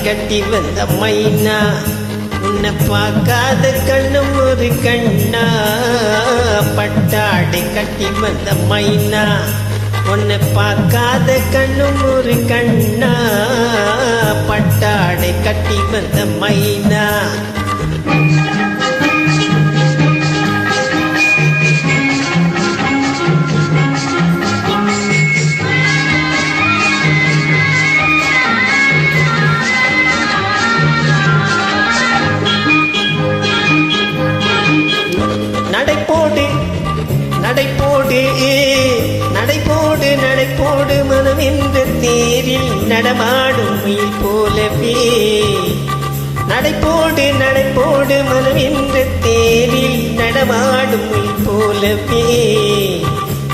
கட்டி வந்த மைனா உன்னை பார்க்காத கண்ணும் ஒரு கண்ணா பட்டாடை கட்டி வந்த மைனா உன்னை பார்க்காத கண்ணும் ஒரு கண்ணா பட்டாடை கட்டி வந்த மைனா நடைபோடு நடைபோடு நடைபோடு மனம் என்ற தேரில் நடமாடும் மயில் போலவே நடைபோடு நடைபோடு மனம் என்ற தேரில் நடமாடும் மயில் போலவே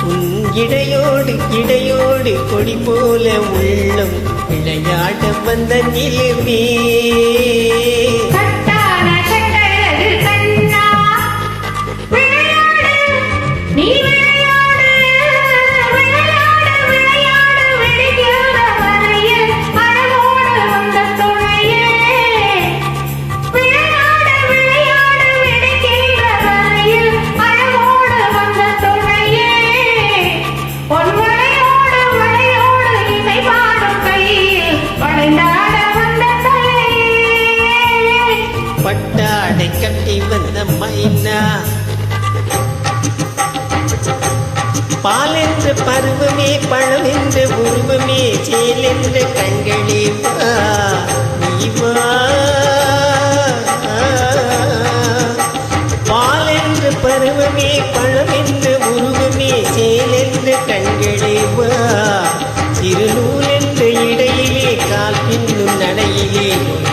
உன் இடையோடு இடையோடு கொடி போல உள்ளம் விளையாட வந்த நிலவே பட்டாடை கட்டி வந்த மைனா பால் என்ற பருவமே பழம் என்ற உருவமே சேல் என்ற கண்களே வா நீ வா பால் என்ற பருவமே பழம் என்ற உருவமே சேல் என்ற கண்களே வா திருநூல் என்ற இடையிலே கால் பின்னும் நடையிலே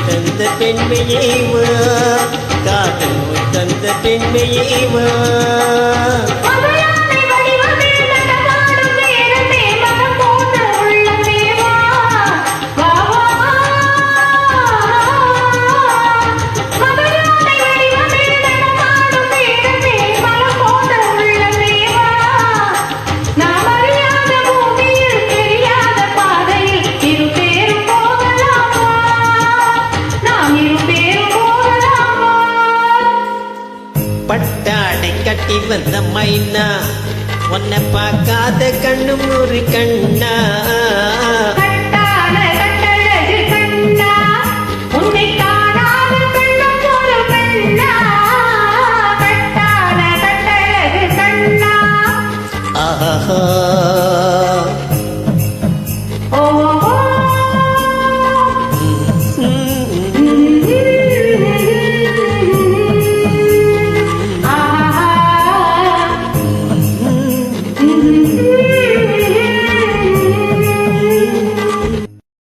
தந்த பெண்மையே வா காதல் தந்த பெண்மையே வா பட்டாடை கட்டி வந்த மைனா உன்னை பார்க்காத கண்ணும் ஒரு கண்ணா ஆஹா